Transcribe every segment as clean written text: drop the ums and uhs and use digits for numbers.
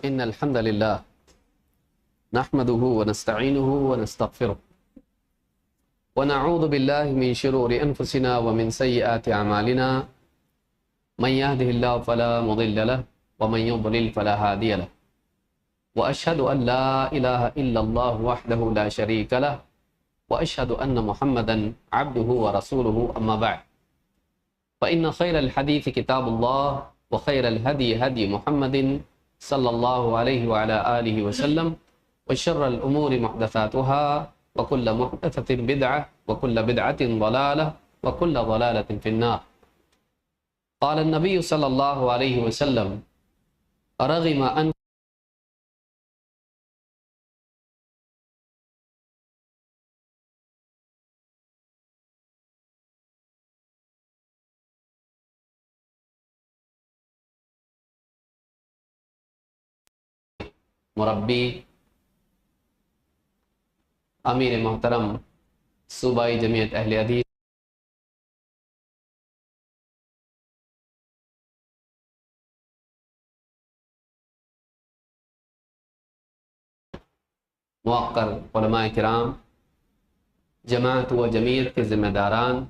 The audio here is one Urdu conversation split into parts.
إن الحمد لله نحمده ونستعينه ونستغفره ونعوذ بالله من شرور أنفسنا ومن سيئات أعمالنا من يهده الله فلا مضل له ومن يضلل فلا هادي له وأشهد أن لا إله إلا الله وحده لا شريك له وأشهد أن محمدا عبده ورسوله أما بعد فإن خير الحديث كتاب الله وخير الهدي هدي محمد صلى الله عليه وعلى آله وسلم وشر الأمور محدثاتها وكل محدثة بدعة وكل بدعة ضلالة وكل ضلالة في النار. قال النبي صلى الله عليه وسلم رغم أن مربی امیر محترم صوبائی جمعیت اہل حدیث موقر علماء کرام، جماعت و جمعیت کے ذمہ داران،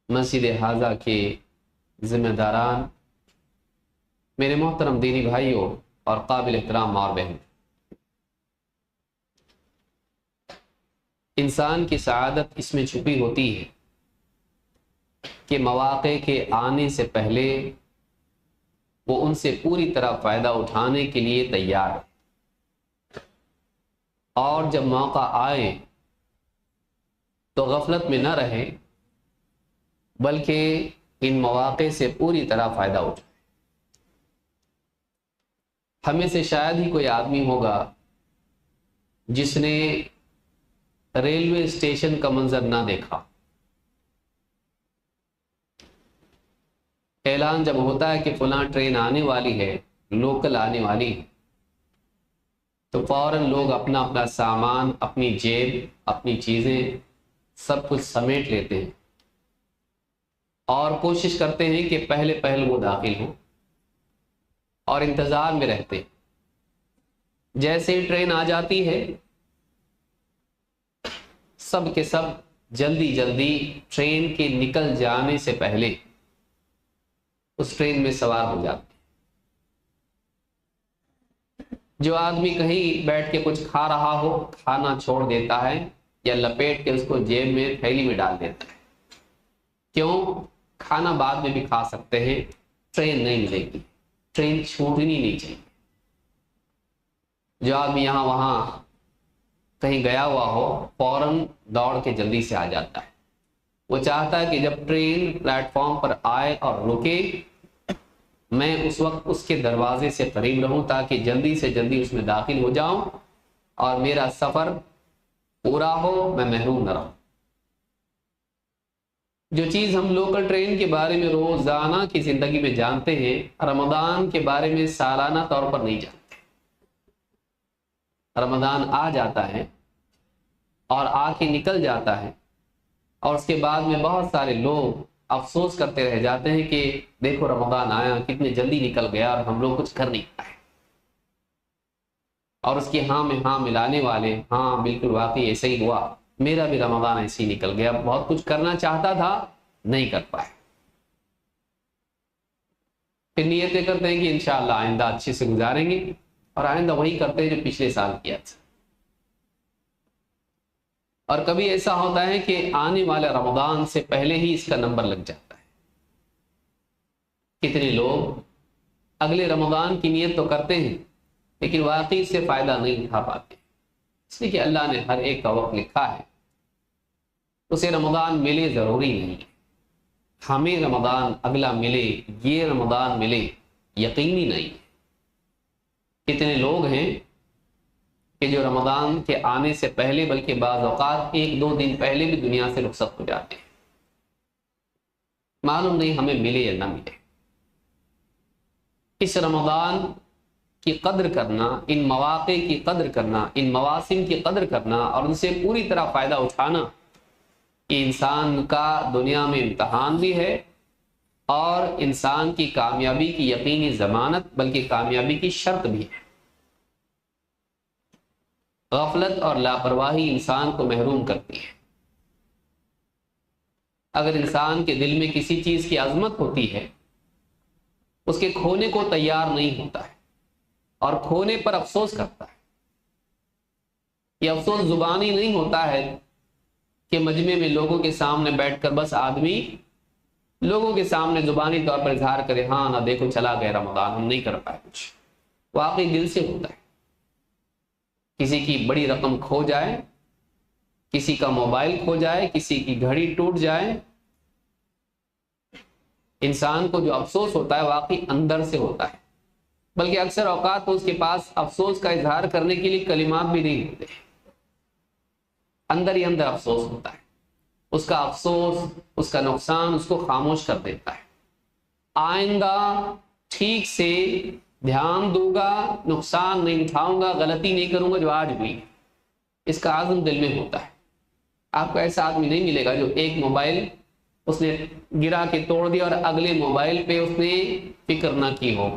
مسجد حاضہ کے ذمہ داران، میرے محترم دینی بھائیوں اور قابل احترام ماں اور بہن، انسان کی سعادت اس میں چھپی ہوتی ہے کہ مواقع کے آنے سے پہلے وہ ان سے پوری طرح فائدہ اٹھانے کے لیے تیار ہے، اور جب موقع آئے تو غفلت میں نہ رہے بلکہ ان مواقع سے پوری طرح فائدہ اٹھائے۔ ہمیں سے شاید ہی کوئی آدمی ہوگا جس نے ریلوے اسٹیشن کا منظر نہ دیکھا۔ اعلان جب ہوتا ہے کہ فلاں ٹرین آنے والی ہے، لوکل آنے والی ہے، تو فوراً لوگ اپنا اپنا سامان، اپنی جیب، اپنی چیزیں سب کچھ سمیٹ لیتے ہیں اور کوشش کرتے ہیں کہ پہلے پہل وہ داخل ہوں اور انتظار میں رہتے ہیں۔ جیسے ہی ٹرین آ جاتی ہے سب کے سب جلدی جلدی ٹرین کے نکل جانے سے پہلے اس ٹرین میں سوار ہو جاتے ہیں۔ جو آدمی کہیں بیٹھ کے کچھ کھا رہا ہو، کھانا چھوڑ دیتا ہے یا لپیٹ کے اس کو جیب میں تھیلی میں ڈال دیتا ہے۔ کیوں؟ کھانا بعد میں بھی کھا سکتے ہیں، ٹرین نہیں ملے گی، ٹرین چھوٹنی نہیں چاہیے۔ جو آدمی یہاں وہاں کہیں گیا ہوا ہو فوراً دوڑ کے جلدی سے آ جاتا ہے۔ وہ چاہتا ہے کہ جب ٹرین پلیٹ فارم پر آئے اور رکے میں اس وقت اس کے دروازے سے قریب رہوں تاکہ جلدی سے جلدی اس میں داخل ہو جاؤں اور میرا سفر پورا ہو، میں محروم نہ رہوں۔ جو چیز ہم لوکل ٹرین کے بارے میں روزانہ کی زندگی میں جانتے ہیں، رمضان کے بارے میں سالانہ طور پر نہیں جانتے۔ رمضان آ جاتا ہے اور آ کے نکل جاتا ہے اور اس کے بعد میں بہت سارے لوگ افسوس کرتے رہ جاتے ہیں کہ دیکھو رمضان آیا کتنے جلدی نکل گیا اور ہم لوگ کچھ کر نہیں پائے۔ اور اس کی ہاں میں ہاں ملانے والے، ہاں بالکل واقعی ایسا ہی ہوا، میرا بھی رمضان ایسے ہی نکل گیا، بہت کچھ کرنا چاہتا تھا نہیں کر پائے۔ پھر نیتیں کرتے ہیں کہ انشاءاللہ آئندہ اچھے سے گزاریں گے، اور آئندہ وہی کرتے ہیں جو پچھلے سال کیا تھا۔ اور کبھی ایسا ہوتا ہے کہ آنے والے رمضان سے پہلے ہی اس کا نمبر لگ جاتا ہے۔ کتنے لوگ اگلے رمضان کی نیت تو کرتے ہیں لیکن واقعی سے فائدہ نہیں اٹھا پاتے، اس لیے کہ اللہ نے ہر ایک کا وقت لکھا ہے، اسے رمضان ملے ضروری نہیں ہے۔ ہمیں رمضان اگلا ملے، یہ رمضان ملے یقینی نہیں ہے۔ کتنے لوگ ہیں کہ جو رمضان کے آنے سے پہلے بلکہ بعض اوقات 1-2 دن پہلے بھی دنیا سے رخصت ہو جاتے ہیں، معلوم نہیں ہمیں ملے یا نہ ملے۔ اس رمضان کی قدر کرنا، ان مواقع کی قدر کرنا، ان مواسم کی قدر کرنا اور ان سے پوری طرح فائدہ اٹھانا، یہ انسان کا دنیا میں امتحان بھی ہے اور انسان کی کامیابی کی یقینی ضمانت بلکہ کامیابی کی شرط بھی ہے۔ غفلت اور لاپرواہی انسان کو محروم کرتی ہے۔ اگر انسان کے دل میں کسی چیز کی عظمت ہوتی ہے، اس کے کھونے کو تیار نہیں ہوتا ہے اور کھونے پر افسوس کرتا ہے۔ یہ افسوس زبانی نہیں ہوتا ہے کہ مجمع میں لوگوں کے سامنے بیٹھ کر بس آدمی لوگوں کے سامنے زبانی طور پر اظہار کرے، ہاں نہ دیکھو چلا گیا رمضان، ہم نہیں کر پائے کچھ۔ واقعی دل سے ہوتا ہے۔ کسی کی بڑی رقم کھو جائے، کسی کا موبائل کھو جائے، کسی کی گھڑی ٹوٹ جائے، انسان کو جو افسوس ہوتا ہے واقعی اندر سے ہوتا ہے، بلکہ اکثر اوقات تو اس کے پاس افسوس کا اظہار کرنے کے لیے کلمات بھی نہیں ہوتے، اندر ہی اندر افسوس ہوتا ہے۔ اس کا افسوس، اس کا نقصان اس کو خاموش کر دیتا ہے۔ آئندہ ٹھیک سے دھیان دوں گا، نقصان نہیں اٹھاؤں گا، غلطی نہیں کروں گا جو آج ہوئی، اس کا عزم دل میں ہوتا ہے۔ آپ کو ایسا آدمی نہیں ملے گا جو ایک موبائل اس نے گرا کے توڑ دیا اور اگلے موبائل پہ اس نے فکر نہ کی ہو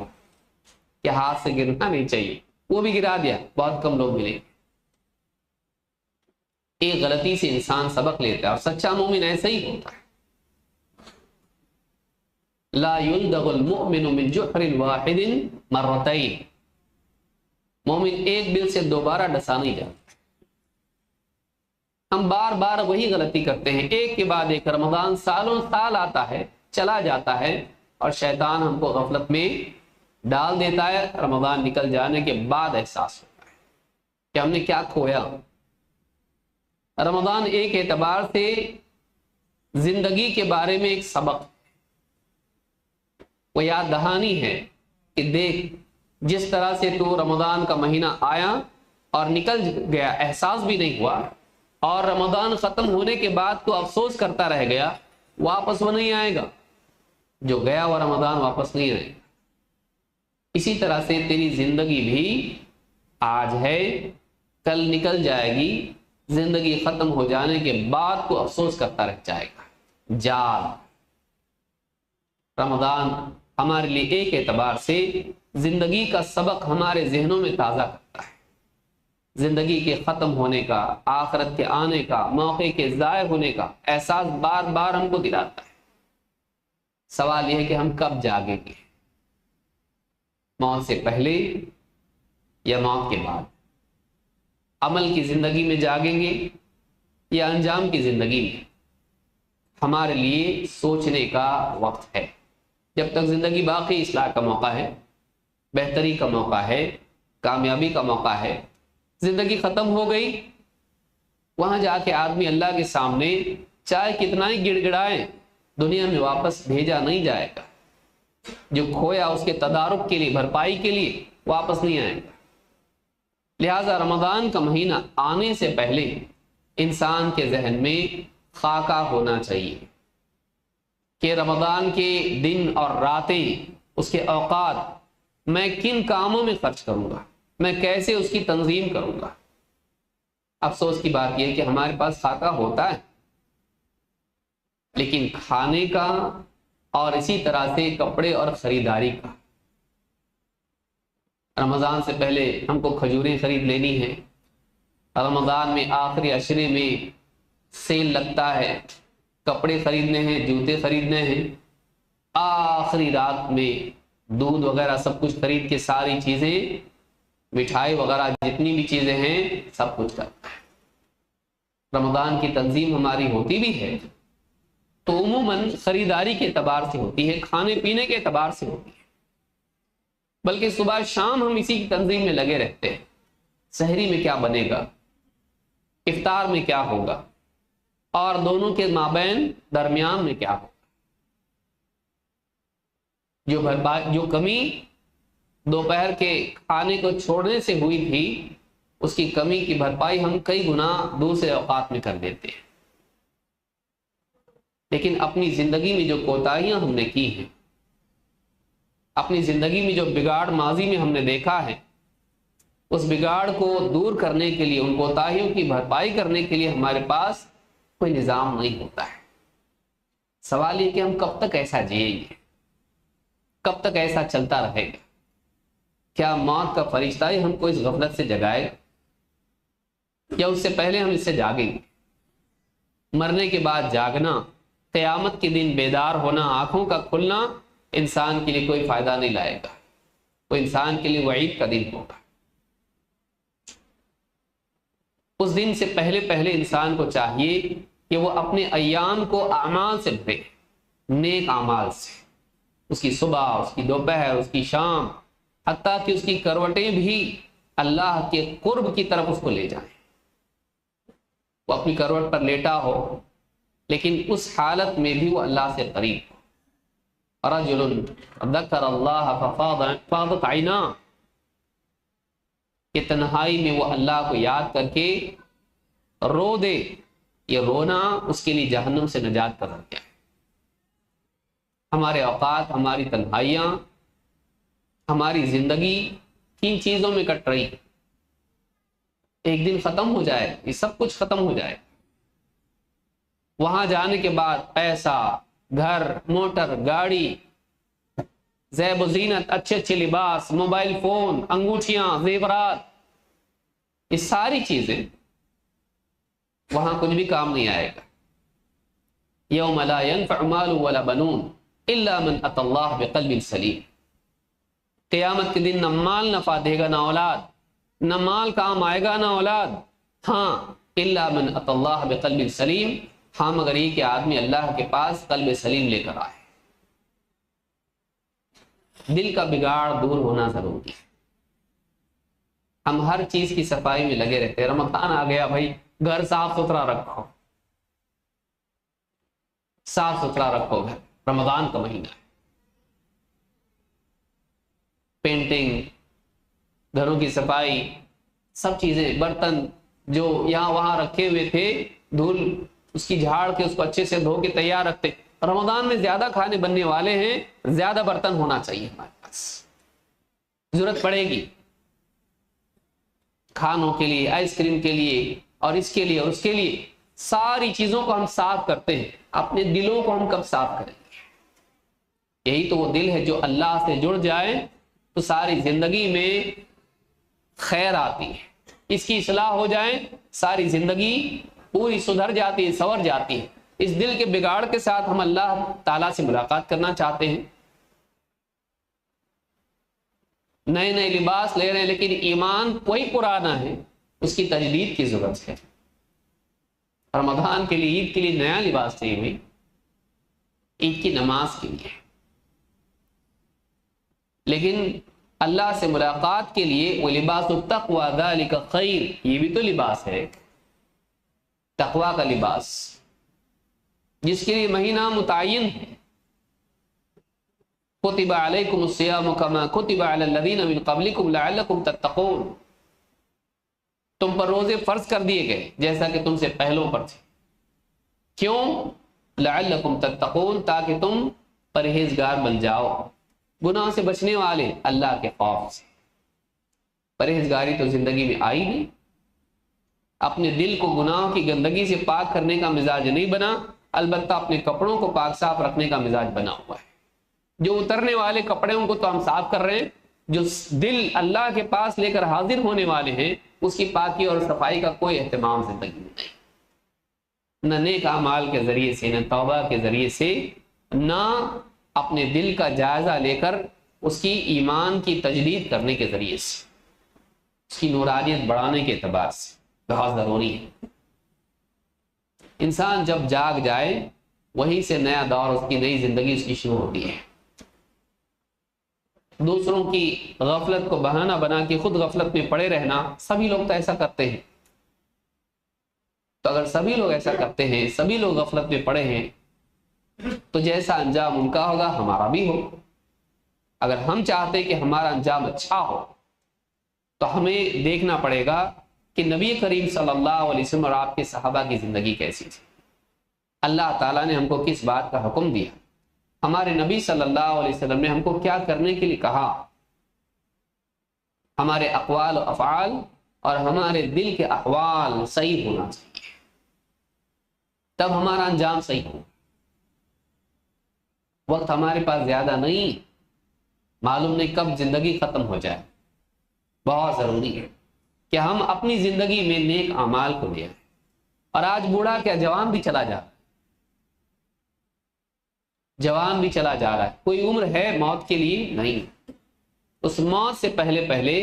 کہ ہاتھ سے گرنا نہیں چاہیے، وہ بھی گرا دیا۔ بہت کم لوگ ملیں گے۔ ایک غلطی سے انسان سبق لیتا ہے، اور سچا مومن ایسا ہی ہوتا ہے۔ لا يلدغ المؤمن من جحر واحد مرتين، مومن ایک بل سے دوبارہ ڈسا نہیں جاتا۔ ہم بار بار وہی غلطی کرتے ہیں، ایک کے بعد ایک۔ رمضان سالوں سال آتا ہے، چلا جاتا ہے، اور شیطان ہم کو غفلت میں ڈال دیتا ہے۔ رمضان نکل جانے کے بعد احساس ہوتا ہے کہ ہم نے کیا کھویا۔ رمضان ایک اعتبار سے زندگی کے بارے میں ایک سبق، وہ یاد دہانی ہے کہ دیکھ جس طرح سے تو رمضان کا مہینہ آیا اور نکل گیا، احساس بھی نہیں ہوا، اور رمضان ختم ہونے کے بعد تو افسوس کرتا رہ گیا، واپس وہ نہیں آئے گا۔ جو گیا وہ رمضان واپس نہیں آئے گا۔ اسی طرح سے تیری زندگی بھی آج ہے، کل نکل جائے گی۔ زندگی ختم ہو جانے کے بعد تو افسوس کرتا رہ جائے گا۔ جال رمضان ہمارے لیے ایک اعتبار سے زندگی کا سبق ہمارے ذہنوں میں تازہ کرتا ہے۔ زندگی کے ختم ہونے کا، آخرت کے آنے کا، موقع کے ضائع ہونے کا احساس بار بار ہم کو دلاتا ہے۔ سوال یہ ہے کہ ہم کب جاگیں گے؟ موت سے پہلے یا موت کے بعد؟ عمل کی زندگی میں جاگیں گے یا انجام کی زندگی میں؟ ہمارے لیے سوچنے کا وقت ہے۔ جب تک زندگی باقی، اصلاح کا موقع ہے، بہتری کا موقع ہے، کامیابی کا موقع ہے۔ زندگی ختم ہو گئی، وہاں جا کے آدمی اللہ کے سامنے چاہے کتنا ہی گڑ گڑائے، دنیا میں واپس بھیجا نہیں جائے گا۔ جو کھویا اس کے تدارک کے لیے، بھرپائی کے لیے واپس نہیں آئے گا۔ لہذا رمضان کا مہینہ آنے سے پہلے انسان کے ذہن میں خاکہ ہونا چاہیے کہ رمضان کے دن اور راتیں، اس کے اوقات میں کن کاموں میں خرچ کروں گا، میں کیسے اس کی تنظیم کروں گا۔ افسوس کی بات یہ ہے کہ ہمارے پاس خاکہ ہوتا ہے، لیکن کھانے کا اور اسی طرح سے کپڑے اور خریداری کا۔ رمضان سے پہلے ہم کو کھجوریں خرید لینی ہے، رمضان میں آخری عشرے میں سیل لگتا ہے، کپڑے خریدنے ہیں، جوتے خریدنے ہیں، آخری رات میں دودھ وغیرہ سب کچھ خرید کے ساری چیزیں، مٹھائی وغیرہ جتنی بھی چیزیں ہیں سب کچھ کرتا ہے۔ رمضان کی تنظیم ہماری ہوتی بھی ہے تو عموماً خریداری کے اعتبار سے ہوتی ہے، کھانے پینے کے اعتبار سے ہوتی ہے، بلکہ صبح شام ہم اسی کی تنظیم میں لگے رہتے ہیں۔ سحری میں کیا بنے گا، افطار میں کیا ہوگا، اور دونوں کے مابین درمیان میں کیا ہوگا۔ جو کمی دوپہر کے کھانے کو چھوڑنے سے ہوئی تھی، اس کی کمی کی بھرپائی ہم کئی گنا دوسرے اوقات میں کر دیتے ہیں۔ لیکن اپنی زندگی میں جو کوتاہیاں ہم نے کی ہیں، اپنی زندگی میں جو بگاڑ ماضی میں ہم نے دیکھا ہے، اس بگاڑ کو دور کرنے کے لیے، ان کوتاہیوں کی بھرپائی کرنے کے لیے ہمارے پاس کوئی نظام نہیں ہوتا ہے۔ سوال یہ کہ ہم کب تک ایسا جئیں گے؟ کب تک ایسا چلتا رہے گا؟ کیا موت کا فرشتہ ہی ہم کو اس غفلت سے جگائے یا اس سے پہلے ہم اس سے جاگیں گے؟ مرنے کے بعد جاگنا، قیامت کے دن بیدار ہونا، آنکھوں کا کھلنا انسان کے لیے کوئی فائدہ نہیں لائے گا، وہ انسان کے لیے وعید کا دن ہوگا۔ اس دن سے پہلے پہلے انسان کو چاہیے کہ وہ اپنے ایام کو اعمال سے بھرے، نیک اعمال سے، اس کی صبح، اس کی دوپہر، اس کی شام، حتیٰ کہ اس کی کروٹیں بھی اللہ کے قرب کی طرف اس کو لے جائیں۔ وہ اپنی کروٹ پر لیٹا ہو لیکن اس حالت میں بھی وہ اللہ سے قریب ہو۔ رجل ذکر اللہ ففاضت عیناہ، کہ تنہائی میں وہ اللہ کو یاد کر کے رو دے، یہ رونا اس کے لیے جہنم سے نجات کا ذریعہ ہے۔ ہمارے اوقات، ہماری تنہائیاں، ہماری زندگی کن چیزوں میں کٹ رہی ہے؟ ایک دن ختم ہو جائے، یہ سب کچھ ختم ہو جائے، وہاں جانے کے بعد پیسہ، گھر، موٹر، گاڑی، زیب و زینت، اچھے اچھے لباس، موبائل فون، انگوٹھیاں، زیورات، یہ ساری چیزیں وہاں کچھ بھی کام نہیں آئے گا۔ یوم لا ينفع مال ولا بنون الا من اتى اللہ بقلب سلیم، قیامت کے دن نہ مال نفع دے گا، نہ اولاد، نہ مال کام آئے گا، نہ اولاد، ہاں الا من اتى اللہ بقلب سلیم، ہاں مگر یہ کہ آدمی اللہ کے پاس قلب سلیم لے کر آئے۔ دل کا بگاڑ دور ہونا ضروری ہے۔ ہم ہر چیز کی صفائی میں لگے رہتے ہیں، رمضان آ گیا بھائی گھر صاف ستھرا رکھو، صاف ستھرا رکھو گھر، رمضان کا مہینہ ہے۔ پینٹنگ، گھروں کی صفائی، سب چیزیں، برتن جو یہاں وہاں رکھے ہوئے تھے، دھول اس کی جھاڑ کے اس کو اچھے سے دھو کے تیار رکھتے۔ رمضان میں زیادہ کھانے بننے والے ہیں، زیادہ برتن ہونا چاہیے ہمارے پاس، ضرورت پڑے گی کھانوں کے لیے، آئس کریم کے لیے، اور اس کے لیے اور اس کے لیے، ساری چیزوں کو ہم صاف کرتے ہیں، اپنے دلوں کو ہم کب صاف کریں گے؟ یہی تو وہ دل ہے جو اللہ سے جڑ جائے تو ساری زندگی میں خیر آتی ہے، اس کی اصلاح ہو جائے ساری زندگی پوری سدھر جاتی ہے، سنور جاتی ہے۔ اس دل کے بگاڑ کے ساتھ ہم اللہ تعالیٰ سے ملاقات کرنا چاہتے ہیں، نئے نئے لباس لے رہے ہیں لیکن ایمان کوئی پرانا ہے، اس کی تجدید کی ضرورت ہے۔ رمضان کے لیے، عید کے لیے نیا لباس چاہیے بھائی، عید کی نماز کے لیے، لیکن اللہ سے ملاقات کے لیے وہ لباس التقوی ذالک خیر، یہ بھی تو لباس ہے، تقوی کا لباس، جس کے لیے مہینہ متعین ہے۔ کتب علیکم الصیام کما کتب علی الذین من قبلکم لعلکم تتقون، تم پر روزے فرض کر دیے گئے جیسا کہ تم سے پہلوں پر تھے، کیوں؟ لعلکم تتقون، تاکہ تم پرہیزگار بن جاؤ، گناہ سے بچنے والے، اللہ کے خوف سے۔ پرہیزگاری تو زندگی میں آئی نہیں، اپنے دل کو گناہوں کی گندگی سے پاک کرنے کا مزاج نہیں بنا، البتہ اپنے کپڑوں کو پاک صاف رکھنے کا مزاج بنا ہوا ہے۔ جو اترنے والے کپڑے ان کو تو ہم صاف کر رہے ہیں، جو دل اللہ کے پاس لے کر حاضر ہونے والے ہیں اس کی پاکی اور صفائی کا کوئی اہتمام زندگی میں نہیں، نہ نیک اعمال کے ذریعے سے، نہ توبہ کے ذریعے سے، نہ اپنے دل کا جائزہ لے کر اس کی ایمان کی تجدید کرنے کے ذریعے سے، اس کی نورانیت بڑھانے کے اعتبار سے بہت ضروری ہے۔ انسان جب جاگ جائے وہیں سے نیا دور، اس کی نئی زندگی اس کی شروع ہوتی ہے۔ دوسروں کی غفلت کو بہانہ بنا کے خود غفلت میں پڑے رہنا، سبھی لوگ تو ایسا کرتے ہیں، تو اگر سبھی لوگ ایسا کرتے ہیں، سبھی لوگ غفلت میں پڑے ہیں، تو جیسا انجام ان کا ہوگا ہمارا بھی ہو۔ اگر ہم چاہتے ہیں کہ ہمارا انجام اچھا ہو تو ہمیں دیکھنا پڑے گا کہ نبی کریم صلی اللہ علیہ وسلم اور آپ کے صحابہ کی زندگی کیسی تھی، اللہ تعالیٰ نے ہم کو کس بات کا حکم دیا، ہمارے نبی صلی اللہ علیہ وسلم نے ہم کو کیا کرنے کے لیے کہا، ہمارے اقوال و افعال اور ہمارے دل کے احوال صحیح ہونا چاہیے، تب ہمارا انجام صحیح ہو۔ وقت ہمارے پاس زیادہ نہیں، معلوم نہیں کب زندگی ختم ہو جائے. بہت ضروری ہے کہ ہم اپنی زندگی میں نیک اعمال کو لے آئیں. اور آج بوڑھا کیا جوان بھی چلا جا رہا ہے، جوان بھی چلا جا رہا ہے. کوئی عمر ہے موت کے لیے؟ نہیں. اس موت سے پہلے پہلے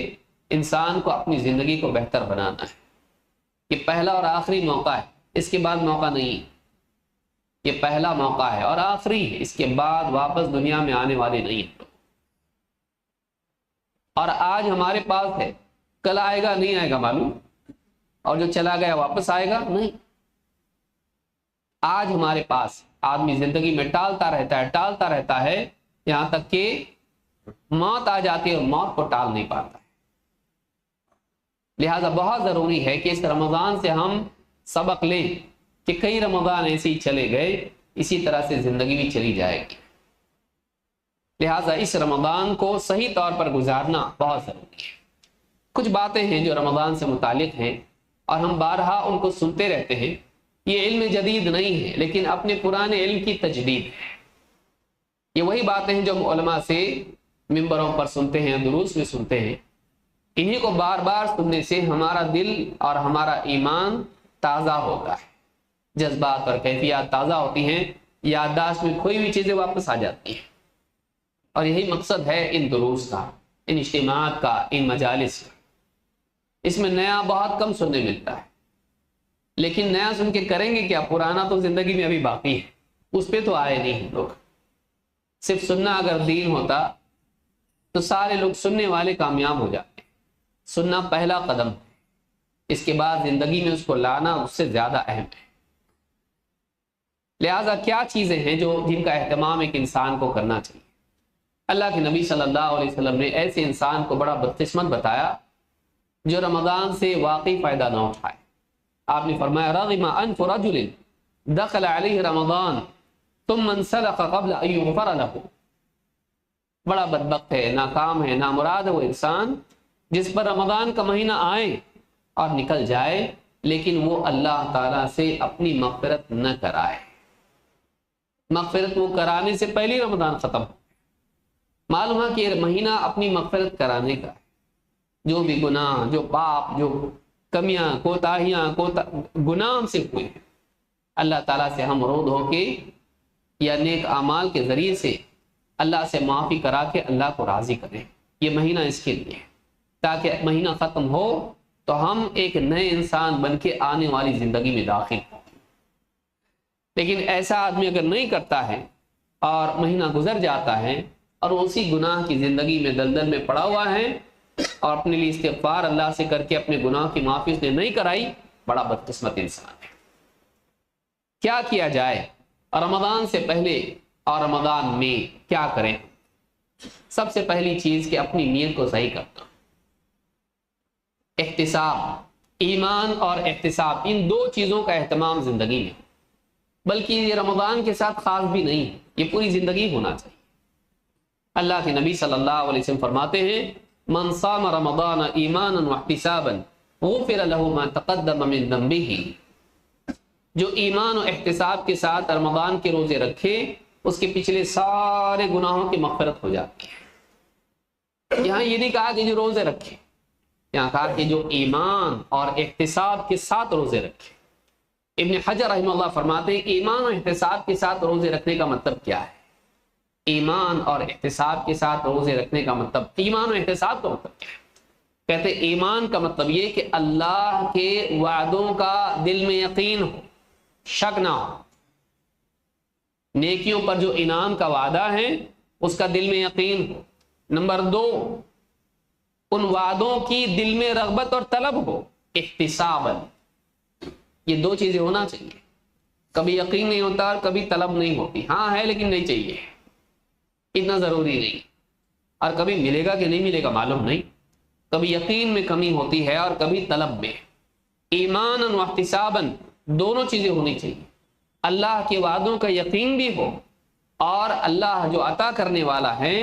انسان کو اپنی زندگی کو بہتر بنانا ہے. یہ پہلا اور آخری موقع ہے، اس کے بعد موقع نہیں. یہ پہلا موقع ہے اور آخری ہے، اس کے بعد واپس دنیا میں آنے والے نہیں. اور آج ہمارے پاس ہے، کل آئے گا نہیں آئے گا معلوم، اور جو چلا گیا واپس آئے گا نہیں. آج ہمارے پاس آدمی زندگی میں ٹالتا رہتا ہے یہاں تک کہ موت آ جاتی ہے اور موت کو ٹال نہیں پاتا ہے. لہذا بہت ضروری ہے کہ اس رمضان سے ہم سبق لیں کہ کئی رمضان ایسے ہی چلے گئے، اسی طرح سے زندگی بھی چلی جائے گی. لہذا اس رمضان کو صحیح طور پر گزارنا بہت ضروری ہے. کچھ باتیں ہیں جو رمضان سے متعلق ہیں اور ہم بارہا ان کو سنتے رہتے ہیں. یہ علم جدید نہیں ہے لیکن اپنے پرانے علم کی تجدید ہے. یہ وہی باتیں ہیں جو ہم علماء سے ممبروں پر سنتے ہیں، دروس میں سنتے ہیں. انہی کو بار بار سننے سے ہمارا دل اور ہمارا ایمان تازہ ہوتا ہے، جذبات اور کیفیات تازہ ہوتی ہیں، یادداشت میں کوئی بھی چیزیں واپس آ جاتی ہیں. اور یہی مقصد ہے ان دروس کا، ان اجتماعات کا، ان مجالس کا. اس میں نیا بہت کم سننے ملتا ہے، لیکن نیا سن کے کریں گے کیا؟ پرانا تو زندگی میں ابھی باقی ہے، اس پہ تو آئے نہیں ہم لوگ. صرف سننا اگر دین ہوتا تو سارے لوگ سننے والے کامیاب ہو جاتے. سننا پہلا قدم ہے، اس کے بعد زندگی میں اس کو لانا اس سے زیادہ اہم ہے. لہذا کیا چیزیں ہیں جن کا اہتمام ایک انسان کو کرنا چاہیے؟ اللہ کے نبی صلی اللہ علیہ وسلم نے ایسے انسان کو بڑا بدقسمت بتایا جو رمضان سے واقعی فائدہ نہ اٹھائے. آپ نے فرمایا رغم انف رجل دخل علیہ رمضان ثم انسلخ قبل ان یغفر له. بڑا بدبخت ہے، ناکام ہے، نامراد ہے وہ انسان جس پر رمضان کا مہینہ آئے اور نکل جائے لیکن وہ اللہ تعالیٰ سے اپنی مغفرت نہ کرائے. مغفرت وہ کرانے سے پہلے رمضان ختم ہو. معلوم ہے کہ یہ مہینہ اپنی مغفرت کرانے کا ہے. جو بھی گناہ، جو پاپ، جو کمیاں، کوتاہیاں، گناہ ہم سے ہوئے ہیں، اللہ تعالیٰ سے ہم رود ہو کے یا نیک اعمال کے ذریعے سے اللہ سے معافی کرا کے اللہ کو راضی کریں. یہ مہینہ اس کے لیے ہے تاکہ مہینہ ختم ہو تو ہم ایک نئے انسان بن کے آنے والی زندگی میں داخل ہوں. لیکن ایسا آدمی اگر نہیں کرتا ہے اور مہینہ گزر جاتا ہے اور اسی گناہ کی زندگی میں دلدل میں پڑا ہوا ہے اور اپنے لیے استغفار اللہ سے کر کے اپنے گناہ کی معافی اس نے نہیں کرائی، بڑا بدقسمت انسان ہے. کیا کیا جائے رمضان سے پہلے اور رمضان میں کیا کریں؟ سب سے پہلی چیز کہ اپنی نیت کو صحیح کرنا. احتساب، ایمان اور احتساب، ان دو چیزوں کا اہتمام زندگی میں، بلکہ یہ رمضان کے ساتھ خاص بھی نہیں ہے، یہ پوری زندگی ہونا چاہیے. اللہ کے نبی صلی اللہ علیہ وسلم فرماتے ہیں من صام رمضان ایمانا واحتسابا غفر له ما تقدم من ذنبه. جو ایمان و احتساب کے ساتھ رمضان کے روزے رکھے اس کے پچھلے سارے گناہوں کی مغفرت ہو جاتی ہے. یہاں یہ نہیں کہا کہ جو روزے رکھے، یہاں کہا کہ جو ایمان اور احتساب کے ساتھ روزے رکھے. ابن حجر رحمہ اللہ فرماتے ہیں کہ ایمان اور احتساب کے ساتھ روزے رکھنے کا مطلب کیا ہے؟ ایمان اور احتساب کے ساتھ روزے رکھنے کا مطلب، ایمان اور احتساب کا مطلب کیا ہے؟ کہتے ایمان کا مطلب یہ کہ اللہ کے وعدوں کا دل میں یقین ہو، شک نہ ہو. نیکیوں پر جو انعام کا وعدہ ہے اس کا دل میں یقین ہو. نمبر 2، ان وعدوں کی دل میں رغبت اور طلب ہو. احتسابا، یہ دو چیزیں ہونا چاہیے. کبھی یقین نہیں ہوتا اور کبھی طلب نہیں ہوتی. ہاں ہے لیکن نہیں چاہیے، اتنا ضروری نہیں. اور کبھی ملے گا کہ نہیں ملے گا معلوم نہیں. کبھی یقین میں کمی ہوتی ہے اور کبھی طلب میں. ایمانا واحتسابا، دونوں چیزیں ہونی چاہیے. اللہ کے وعدوں کا یقین بھی ہو اور اللہ جو عطا کرنے والا ہے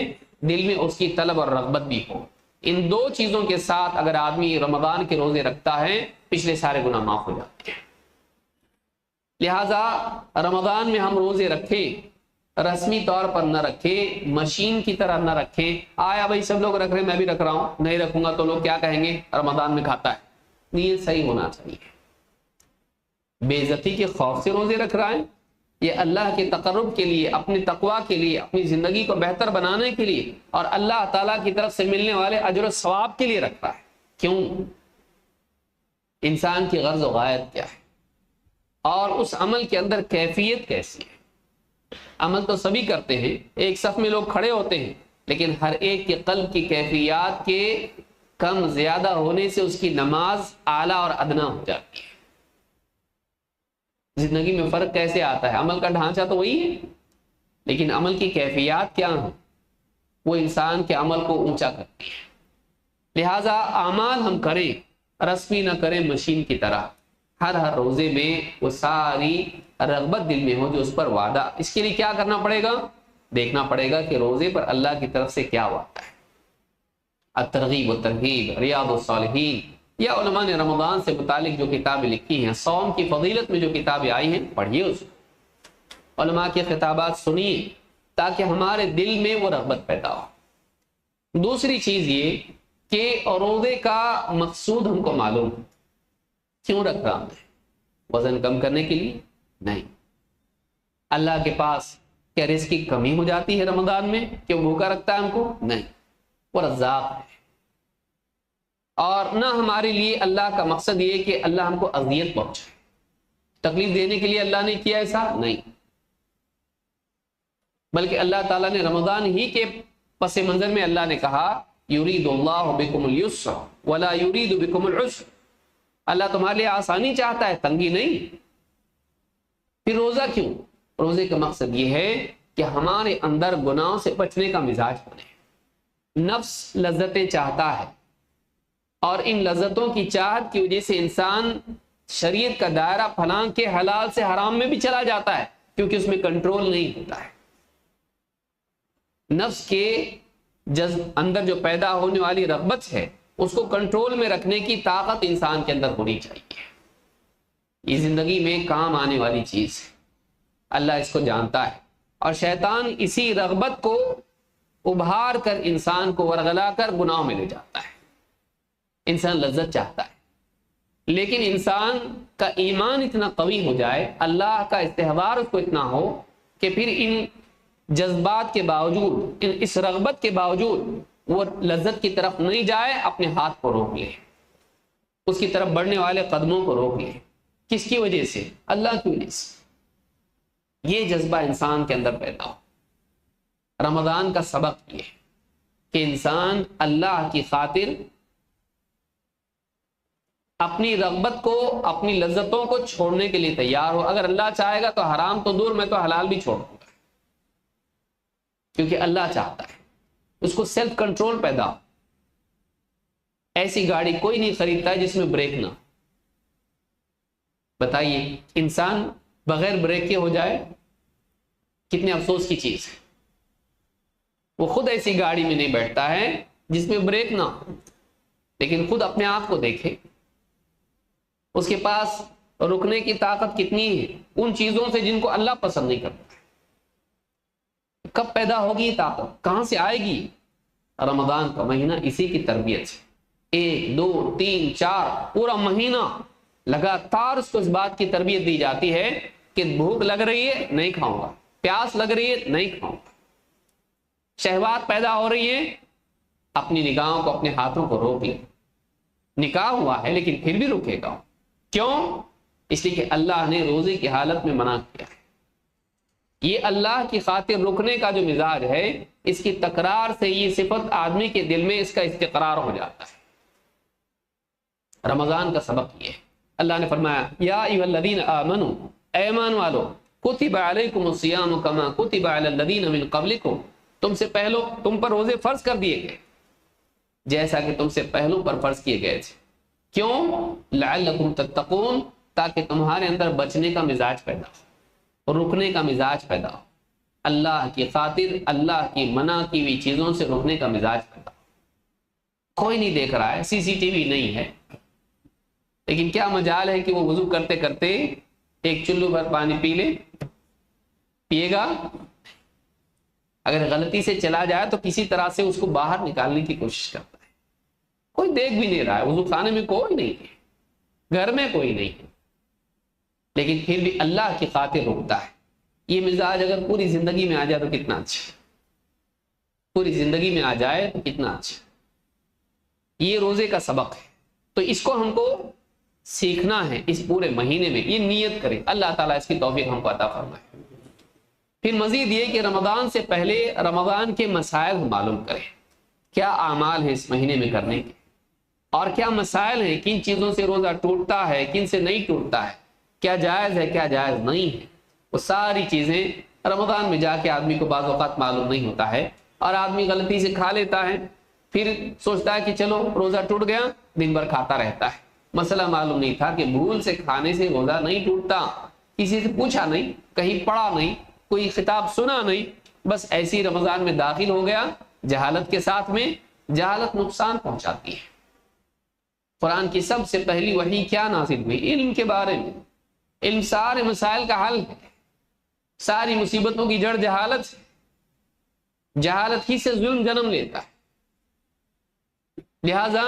دل میں اس کی طلب اور رغبت بھی ہو. ان دو چیزوں کے ساتھ اگر آدمی رمضان کے روزے رکھتا ہے پچھلے سارے گناہ معاف ہو جاتے ہیں. لہذا رمضان میں ہم روزے رکھیں رسمی طور پر نہ رکھے، مشین کی طرح نہ رکھے، آیا بھائی سب لوگ رکھ رہے ہیں میں بھی رکھ رہا ہوں، نہیں رکھوں گا تو لوگ کیا کہیں گے رمضان میں کھاتا ہے. یہ صحیح ہونا چاہیے. بے عزتی کے خوف سے روزے رکھ رہا ہے، یہ اللہ کے تقرب کے لیے، اپنے تقوی کے لیے، اپنی زندگی کو بہتر بنانے کے لیے اور اللہ تعالیٰ کی طرف سے ملنے والے اجر و ثواب کے لیے رکھ رہا ہے. کیوں؟ انسان کی غرض و غایت کیا ہے اور اس عمل کے اندر کیفیت کیسی ہے. عمل تو سبھی کرتے ہیں، ایک صف میں لوگ کھڑے ہوتے ہیں، لیکن ہر ایک کے قلب کی کیفیات کے کم زیادہ ہونے سے اس کی نماز اعلیٰ اور ادنا ہو جاتی ہے. زندگی میں فرق کیسے آتا ہے؟ عمل کا ڈھانچہ تو وہی ہے، لیکن عمل کی کیفیات کیا ہیں وہ انسان کے عمل کو اونچا کرتی ہے. لہذا اعمال ہم کریں، رسمی نہ کریں مشین کی طرح. ہر روزے میں وہ ساری رغبت دل میں ہو جو اس پر وعدہ. اس کے لیے کیا کرنا پڑے گا؟ دیکھنا پڑے گا کہ روزے پر اللہ کی طرف سے کیا وعدہ ہے. الترغیب و ترغیب، ریاض الصالحین، یا علماء نے رمضان سے متعلق جو کتابیں لکھی ہیں، صوم کی فضیلت میں جو کتابیں آئی ہیں پڑھیے، اس علماء کی خطابات سنیے تاکہ ہمارے دل میں وہ رغبت پیدا ہو. دوسری چیز یہ کہ روزے کا مقصود ہم کو معلوم ہے. کیوں رکھ رہا ہوں؟ وزن کم کرنے کے لیے نہیں. اللہ کے پاس کیا رزق کی کمی ہو جاتی ہے رمضان میں کہ وہ بھوکا رکھتا ہے ہم کو؟ نہیں، وہ رزاق ہے. اور نہ ہمارے لیے اللہ کا مقصد یہ کہ اللہ ہم کو اذیت پہنچائے، تکلیف دینے کے لیے اللہ نے کیا ایسا نہیں، بلکہ اللہ تعالیٰ نے رمضان ہی کے پس منظر میں اللہ نے کہا یرید اللہ بکم اليسر ولا یرید بکم العسر. اللہ تمہارے لیے آسانی چاہتا ہے، تنگی نہیں. پھر روزہ کیوں؟ روزے کا مقصد یہ ہے کہ ہمارے اندر گناہوں سے بچنے کا مزاج بنے. نفس لذتیں چاہتا ہے اور ان لذتوں کی چاہت کی وجہ سے انسان شریعت کا دائرہ پھلانگ کے حلال سے حرام میں بھی چلا جاتا ہے کیونکہ اس میں کنٹرول نہیں ہوتا ہے. نفس کے اندر جو پیدا ہونے والی رغبت ہے اس کو کنٹرول میں رکھنے کی طاقت انسان کے اندر ہونی چاہیے. یہ زندگی میں کام آنے والی چیز ہے، اللہ اس کو جانتا ہے، اور شیطان اسی رغبت کو ابھار کر انسان کو ورغلا کر گناہوں میں لے جاتا ہے. انسان لذت چاہتا ہے، لیکن انسان کا ایمان اتنا قوی ہو جائے، اللہ کا استحبار اس کو اتنا ہو کہ پھر ان جذبات کے باوجود، اس رغبت کے باوجود وہ لذت کی طرف نہیں جائے، اپنے ہاتھ کو روک لے، اس کی طرف بڑھنے والے قدموں کو روک لے. کس کی وجہ سے؟ اللہ کی وجہ سے. یہ جذبہ انسان کے اندر پیدا ہو. رمضان کا سبق یہ کہ انسان اللہ کی خاطر اپنی رغبت کو، اپنی لذتوں کو چھوڑنے کے لیے تیار ہو. اگر اللہ چاہے گا تو حرام تو دور، میں تو حلال بھی چھوڑ دوں گا کیونکہ اللہ چاہتا ہے. اس کو سیلف کنٹرول پیدا ہو. ایسی گاڑی کوئی نہیں خریدتا ہے جس میں بریک نہ. بتائیے انسان بغیر بریک کے ہو جائے کتنے افسوس کی چیز ہے. وہ خود ایسی گاڑی میں نہیں بیٹھتا ہے جس میں بریک نہ ہو، لیکن خود اپنے آپ کو دیکھے اس کے پاس رکنے کی طاقت کتنی ہے ان چیزوں سے جن کو اللہ پسند نہیں کرتا. کب پیدا ہوگی طاقت؟ کہاں سے آئے گی؟ رمضان کا مہینہ اسی کی تربیت سے. 1 2 3 4 پورا مہینہ لگاتار اس کو اس بات کی تربیت دی جاتی ہے کہ بھوک لگ رہی ہے نہیں کھاؤں گا، پیاس لگ رہی ہے نہیں کھاؤں گا، شہوات پیدا ہو رہی ہے، اپنی نگاہوں کو، اپنے ہاتھوں کو روک لے. نکاح ہوا ہے لیکن پھر بھی رکے گا. کیوں؟ اس لیے کہ اللہ نے روزے کی حالت میں منع کیا ہے. یہ اللہ کی خاطر رکنے کا جو مزاج ہے، اس کی تکرار سے یہ صفت آدمی کے دل میں اس کا استقرار ہو جاتا ہے. رمضان کا سبق یہ ہے. اللہ نے فرمایا یا ایھا الذین آمنوا، اے ایمان والو، کتب علیکم الصیام کما کتب علی الذین من قبلکم، تم سے پہلو تم پر روزے فرض کر دیے گئے جیسا کہ تم سے پہلوں پر فرض کیے گئے تھے. کیوں؟ لعلکم تتقون، تاکہ تمہارے اندر بچنے کا مزاج پیدا ہو، رکنے کا مزاج پیدا ہو، اللہ کی خاطر اللہ کی منع کی ہوئی چیزوں سے رکنے کا مزاج پیدا ہو. کوئی نہیں دیکھ رہا ہے، سی سی ٹی وی نہیں ہے، لیکن کیا مجال ہے کہ وہ وضو کرتے کرتے ایک چلو بھر پانی پی لے؟ پیے گا؟ اگر غلطی سے چلا جائے تو کسی طرح سے اس کو باہر نکالنے کی کوشش کرتا ہے. کوئی دیکھ بھی نہیں رہا ہے, وضو خانے میں کوئی نہیں ہے, گھر میں کوئی نہیں ہے, لیکن پھر بھی اللہ کی خاطر رکتا ہے. یہ مزاج اگر پوری زندگی میں آ جائے تو کتنا اچھا, پوری زندگی میں آ جائے تو کتنا اچھا. یہ روزے کا سبق ہے, تو اس کو ہم کو سیکھنا ہے اس پورے مہینے میں. یہ نیت کریں, اللہ تعالیٰ اس کی توفیق ہم کو عطا فرمائے. پھر مزید یہ کہ رمضان سے پہلے رمضان کے مسائل معلوم کریں, کیا اعمال ہیں اس مہینے میں کرنے کے, اور کیا مسائل ہیں, کن چیزوں سے روزہ ٹوٹتا ہے, کن سے نہیں ٹوٹتا ہے, کیا جائز ہے کیا جائز نہیں ہے. وہ ساری چیزیں رمضان میں جا کے آدمی کو بعض اوقات معلوم نہیں ہوتا ہے, اور آدمی غلطی سے کھا لیتا ہے, پھر سوچتا ہے کہ چلو روزہ ٹوٹ گیا, دن بھر کھاتا رہتا ہے. مسئلہ معلوم نہیں تھا کہ بھول سے کھانے سے روزہ نہیں ٹوٹتا, کسی سے پوچھا نہیں, کہیں پڑھا نہیں, کوئی خطاب سنا نہیں, بس ایسی رمضان میں داخل ہو گیا جہالت کے ساتھ میں. جہالت نقصان پہنچاتی ہے. قرآن کی سب سے پہلی وحی کیا نازل ہوئی؟ علم کے بارے میں. علم سارے مسائل کا حل ہے, ساری مصیبتوں کی جڑ جہالت ہے. جہالت ہی سے ظلم جنم لیتا ہے. لہذا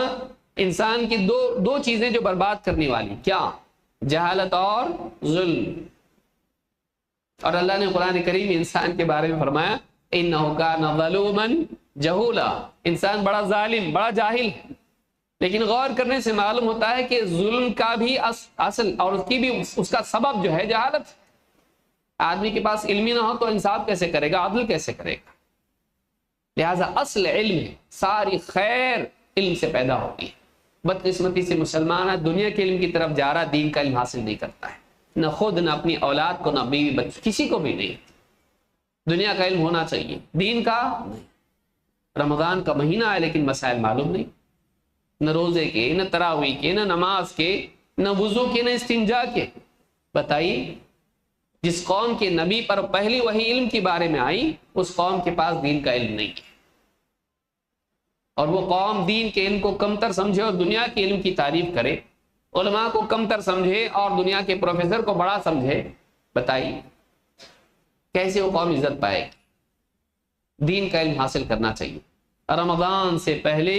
انسان کی دو چیزیں جو برباد کرنے والی, کیا؟ جہالت اور ظلم. اور اللہ نے قرآن کریم میں انسان کے بارے میں فرمایا انہ کان ظلوما جہولا, انسان بڑا ظالم, بڑا جاہل ہے. لیکن غور کرنے سے معلوم ہوتا ہے کہ ظلم کا بھی اصل اور اس کا سبب جو ہے جہالت. آدمی کے پاس علم نہ ہو تو انصاف کیسے کرے گا, عدل کیسے کرے گا؟ لہذا اصل علم ہے, ساری خیر علم سے پیدا ہوتی ہے. بدقسمتی سے مسلمان دنیا کے علم کی طرف جا رہا, دین کا علم حاصل نہیں کرتا ہے, نہ خود نہ اپنی اولاد کو, نہ بیوی بچے, کسی کو بھی نہیں. دنیا کا علم ہونا چاہیے, دین کا نہیں. رمضان کا مہینہ ہے لیکن مسائل معلوم نہیں, نہ روزے کے, نہ تراویح کے, نہ نماز کے, نہ وضو کے, نہ استنجا کے. بتائیے, جس قوم کے نبی پر پہلی وحی علم کے بارے میں آئی, اس قوم کے پاس دین کا علم نہیں ہے, اور وہ قوم دین کے علم کو کمتر سمجھے اور دنیا کے علم کی تعریف کرے, علماء کو کمتر سمجھے اور دنیا کے پروفیسر کو بڑا سمجھے. بتائیے کیسے وہ قوم عزت پائے گی؟ دین کا علم حاصل کرنا چاہیے. رمضان سے پہلے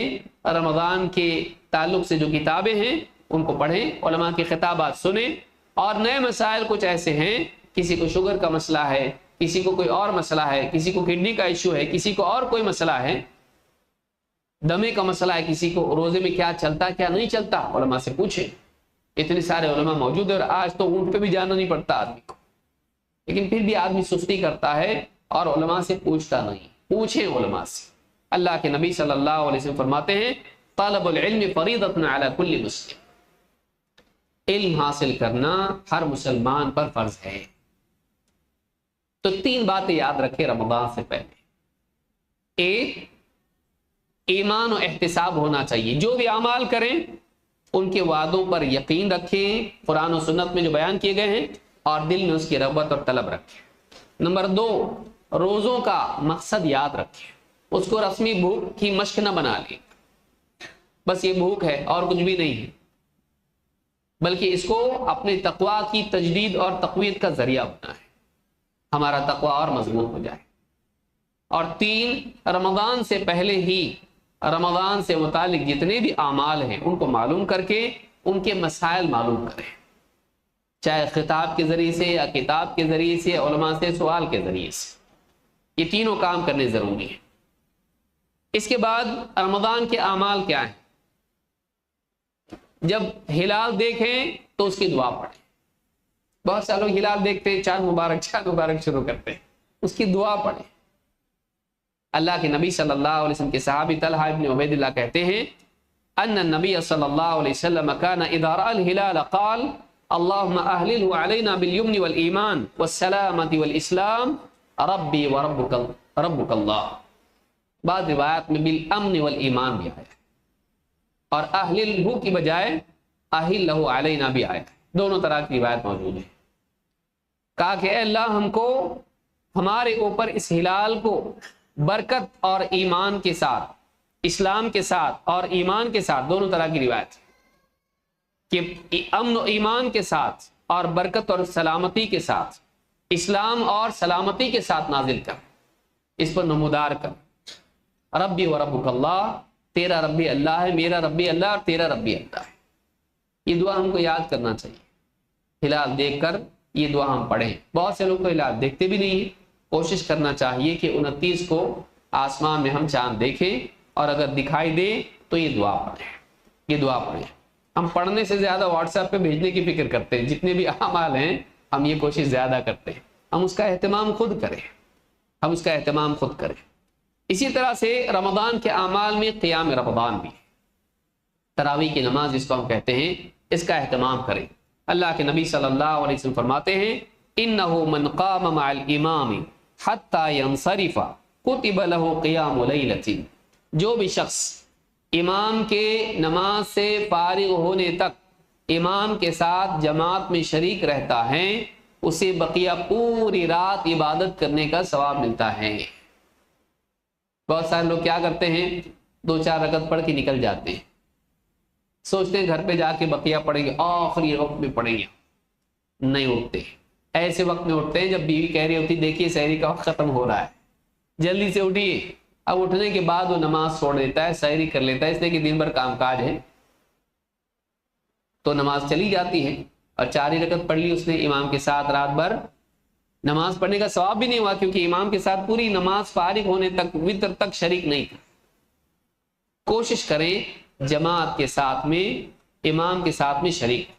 رمضان کے تعلق سے جو کتابیں ہیں ان کو پڑھیں, علماء کی خطابات سنیں, اور نئے مسائل کچھ ایسے ہیں, کسی کو شوگر کا مسئلہ ہے, کسی کو کوئی اور مسئلہ ہے, کسی کو کڈنی کا ایشو ہے, کسی کو اور کوئی مسئلہ ہے, دمے کا مسئلہ ہے, کسی کو روزے میں کیا چلتا کیا نہیں چلتا, علماء سے پوچھیں. اتنے سارے علماء موجود ہیں, اور آج تو اونٹ پہ بھی جانا نہیں پڑتا آدمی کو, لیکن پھر بھی آدمی سستی کرتا ہے اور علماء سے پوچھتا نہیں. پوچھیں علماء سے. اللہ کے نبی صلی اللہ علیہ وسلم فرماتے ہیں طالب العلم فریضۃ علی کل مسلم, علم حاصل کرنا ہر مسلمان پر فرض ہے. تو 3 باتیں یاد رکھیں رمضان سے پہلے. ایک, ایمان و احتساب ہونا چاہیے, جو بھی اعمال کریں ان کے وعدوں پر یقین رکھیں, قرآن و سنت میں جو بیان کیے گئے ہیں, اور دل میں اس کی رغبت اور طلب رکھیں. نمبر 2, روزوں کا مقصد یاد رکھیں, اس کو رسمی بھوک کی مشق نہ بنا لیں, بس یہ بھوک ہے اور کچھ بھی نہیں ہے, بلکہ اس کو اپنے تقوی کی تجدید اور تقویت کا ذریعہ بنائیں, ہمارا تقوی اور مضبوط ہو جائے. اور 3, رمضان سے پہلے ہی رمضان سے متعلق جتنے بھی اعمال ہیں ان کو معلوم کر کے ان کے مسائل معلوم کریں, چاہے خطاب کے ذریعے سے یا کتاب کے ذریعے سے, علماء سے سوال کے ذریعے سے. یہ تینوں کام کرنے ضروری ہیں. اس کے بعد رمضان کے اعمال کیا ہیں؟ جب ہلال دیکھیں تو اس کی دعا پڑھیں. بہت سے لوگ ہلال دیکھتے ہیں, چاند مبارک شروع کرتے ہیں, اس کی دعا پڑھیں. اللہ کے نبی صلی اللہ علیہ وسلم کے صحابی طلحہ ابن عبید اللہ کہتے ہیں ان النبی صلی اللہ علیہ وسلم کان اذا رأى الهلال قال اللهم اهلله علينا باليمن والایمان والسلامة والاسلام ربی وربک اللہ. بعض روایات میں بالامن والایمان بھی آیا, اور اہلہ کی بجائے اہلہ علینا بھی آیا. دونوں طرح کی روایت موجود ہے. کہا کہ اے اللہ ہم کو ہمارے اوپر اس ہلال کو برکت اور ایمان کے ساتھ, اسلام کے ساتھ اور ایمان کے ساتھ, دونوں طرح کی روایت ہے کہ امن و ایمان کے ساتھ اور برکت اور سلامتی کے ساتھ, اسلام اور سلامتی کے ساتھ نازل کر. اس پر نمودار کر. ربی و ربک اللہ، تیرا ربی اللہ ہے، میرا ربی اللہ اور تیرا ربی اللہ ہے. یہ دعا ہم کو یاد کرنا چاہیے. ہلال دیکھ کر یہ دعا ہم پڑھیں. بہت سے لوگ تو ہلال دیکھتے بھی نہیں ہیں. کوشش کرنا چاہیے کہ 29 کو آسمان میں ہم چاند دیکھیں اور اگر دکھائی دے تو یہ دعا پڑھیں. یہ دعا پڑھیں. ہم پڑھنے سے زیادہ واٹس ایپ پہ بھیجنے کی فکر کرتے ہیں. جتنے بھی اعمال ہیں ہم یہ کوشش زیادہ کرتے ہیں. ہم اس کا اہتمام خود کریں. ہم اس کا اہتمام خود کریں. اسی طرح سے رمضان کے اعمال میں قیام رمضان بھی، تراویح کی نماز جس کو ہم کہتے ہیں، اس کا اہتمام کریں. اللہ کے نبی صلی اللہ علیہ وسلم فرماتے ہیں انه من قام مع الامام حتى ينصرف كتب له قيام ليلة. جو بھی شخص امام کے نماز سے فارغ ہونے تک امام کے ساتھ جماعت میں شریک رہتا ہے اسے بقیہ پوری رات عبادت کرنے کا ثواب ملتا ہے. بہت سارے لوگ کیا کرتے ہیں، 2-4 رکعت پڑھ کے نکل جاتے ہیں، سوچتے ہیں گھر پہ جا کے بقیہ پڑھیں گے، آخری وقت میں پڑھیں گے. نہیں اٹھتے. ایسے وقت میں اٹھتے ہیں جب بیوی کہہ رہی ہوتی دیکھیے سحری کا وقت ختم ہو رہا ہے، جلدی سے اٹھیے. اب اٹھنے کے بعد وہ نماز چھوڑ دیتا ہے، سحری کر لیتا ہے، اس لیے کہ دن بھر کام کاج ہے، تو نماز چلی جاتی ہے. اور 4 ہی رکعت پڑھ لی اس نے امام کے ساتھ، رات بھر نماز پڑھنے کا ثواب بھی نہیں ہوا کیونکہ امام کے ساتھ پوری نماز فارغ ہونے تک، وتر تک شریک نہیں تھا. کوشش کریں جماعت کے ساتھ میں، امام کے ساتھ میں شریک.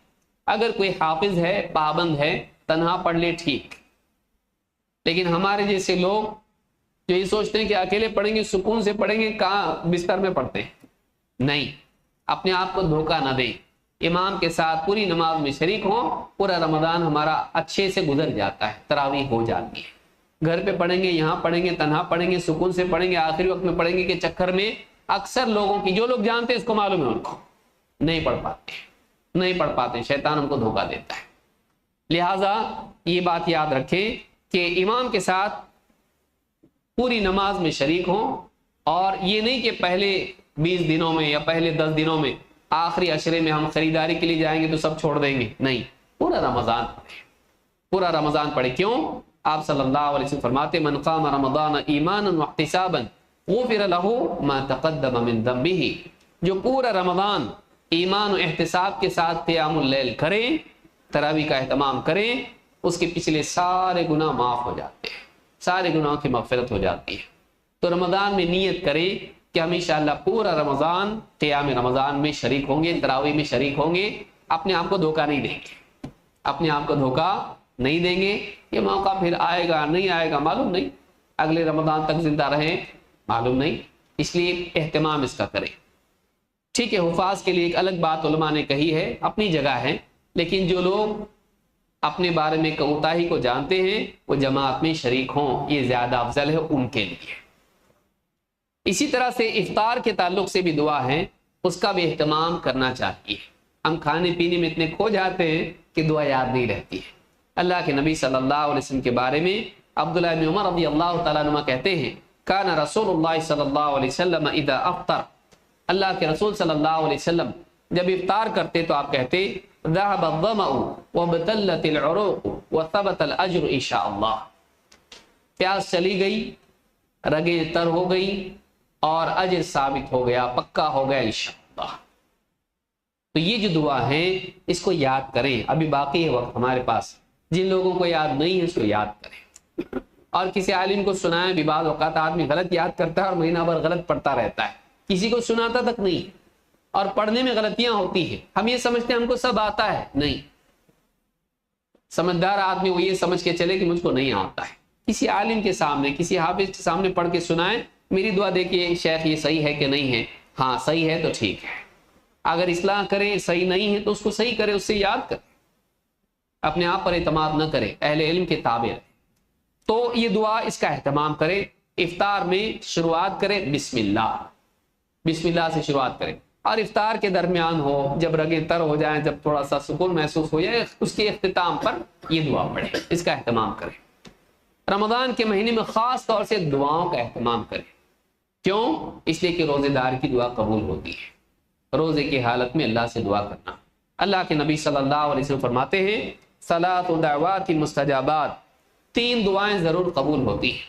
اگر کوئی حافظ ہے، پابند ہے، تنہا پڑھ لے ٹھیک. لیکن ہمارے جیسے لوگ جو یہ سوچتے ہیں کہ اکیلے پڑھیں گے، سکون سے پڑھیں گے، کہاں بستر میں پڑھتے ہیں. نہیں، اپنے آپ کو دھوکہ نہ دیں. امام کے ساتھ پوری نماز میں شریک ہوں. پورا رمضان ہمارا اچھے سے گزر جاتا ہے، تراویح ہو جاتی ہے. گھر پہ پڑھیں گے، یہاں پڑھیں گے، تنہا پڑھیں گے، سکون سے پڑھیں گے، آخری وقت میں پڑھیں گے کہ چکر میں اکثر لوگوں کی، جو لوگ جانتے ہیں اس کو معلوم ہے، ان کو نہیں پڑھ پاتے. شیطان ہم کو دھوکہ دیتا ہے. لہٰذا یہ بات یاد رکھیں کہ امام کے ساتھ پوری نماز میں شریک ہوں. اور یہ نہیں کہ پہلے 20 دنوں میں یا پہلے 10 دنوں میں، آخری عشرے میں ہم خریداری کے لیے جائیں گے تو سب چھوڑ دیں گے. نہیں، پورا رمضان پڑھیں، پورا رمضان پڑھیں. کیوں؟ آپ صلی اللہ علیہ وسلم فرماتے من قام رمضان ایمانا واحتسابا غفر له ما تقدم من ذنبه. جو پورا رمضان ایمان و احتساب کے ساتھ قیام اللیل کریں، تراویح کا اہتمام کریں، اس کے پچھلے سارے گناہ معاف ہو جاتے ہیں، سارے گناہوں کی مغفرت ہو جاتی ہے. تو رمضان میں نیت کریں کہ ہم انشاءاللہ پورا رمضان قیام رمضان میں شریک ہوں گے، تراویح میں شریک ہوں گے. اپنے آپ کو دھوکہ نہیں دیں گے، اپنے آپ کو دھوکہ نہیں دیں گے. یہ موقع پھر آئے گا نہیں آئے گا معلوم نہیں، اگلے رمضان تک زندہ رہیں معلوم نہیں. اس لیے اہتمام اس کا کریں. ٹھیک ہے، حفاظ کے لیے ایک الگ بات علماء نے کہی ہے، اپنی جگہ ہے، لیکن جو لوگ اپنے بارے میں کوتاہی کو جانتے ہیں وہ جماعت میں شریک ہوں، یہ زیادہ افضل ہے ان کے لیے. اسی طرح سے افطار کے تعلق سے بھی دعا ہے، اس کا بھی اہتمام کرنا چاہیے. ہم کھانے پینے میں اتنے کھو جاتے ہیں کہ دعا یاد نہیں رہتی ہے. اللہ کے نبی صلی اللہ علیہ وسلم کے بارے میں عبداللہ بن عمر رضی اللہ تعالیٰ عنہ کہتے ہیں کان رسول اللہ صلی اللہ علیہ وسلم اذا افطر. اللہ کے رسول صلی اللہ علیہ وسلم جب افطار کرتے تو آپ کہتے ذهب الظمأ وابتلت العروق وثبت الاجر ان شاء اللہ. پیاس چلی گئی، رگیں تر ہو گئی اور اجر ثابت ہو گیا، پکا ہو گیا انشاءاللہ. تو یہ جو دعا ہے اس کو یاد کریں. ابھی باقی ہے وقت ہمارے پاس. جن لوگوں کو یاد نہیں ہے اس کو یاد کریں اور کسی عالم کو سنائیں. بھی بعض اوقات آدمی غلط یاد کرتا ہے اور مہینہ بھر غلط پڑھتا رہتا ہے، کسی کو سناتا تک نہیں، اور پڑھنے میں غلطیاں ہوتی ہیں. ہم یہ سمجھتے ہیں ہم کو سب آتا ہے، نہیں. سمجھدار آدمی وہ یہ سمجھ کے چلے کہ مجھ کو نہیں آتا ہے. کسی عالم کے سامنے، کسی حافظ کے سامنے پڑھ کے سنائیں، میری دعا دیکھیے شیخ یہ صحیح ہے کہ نہیں ہے. ہاں صحیح ہے تو ٹھیک ہے، اگر اصلاح کرے، صحیح نہیں ہے تو اس کو صحیح کرے، اس سے یاد کرے. اپنے آپ پر اعتماد نہ کرے، اہل علم کے تابع رہے. تو یہ دعا اس کا اہتمام کرے. افطار میں شروعات کرے بسم اللہ، بسم اللہ سے شروعات کرے. اور افطار کے درمیان ہو، جب رگیں تر ہو جائیں، جب تھوڑا سا سکون محسوس ہو جائے، اس کے اختتام پر یہ دعا پڑھے، اس کا اہتمام کرے. رمضان کے مہینے میں خاص طور سے دعاؤں کا اہتمام کرے. کیوں؟ اس لیے کہ روزے دار کی دعا قبول ہوتی ہے. روزے کی حالت میں اللہ سے دعا کرنا. اللہ کے نبی صلی اللہ علیہ وسلم فرماتے ہیں صلاۃ و دعوات مستجابات، 3 دعائیں ضرور قبول ہوتی ہیں.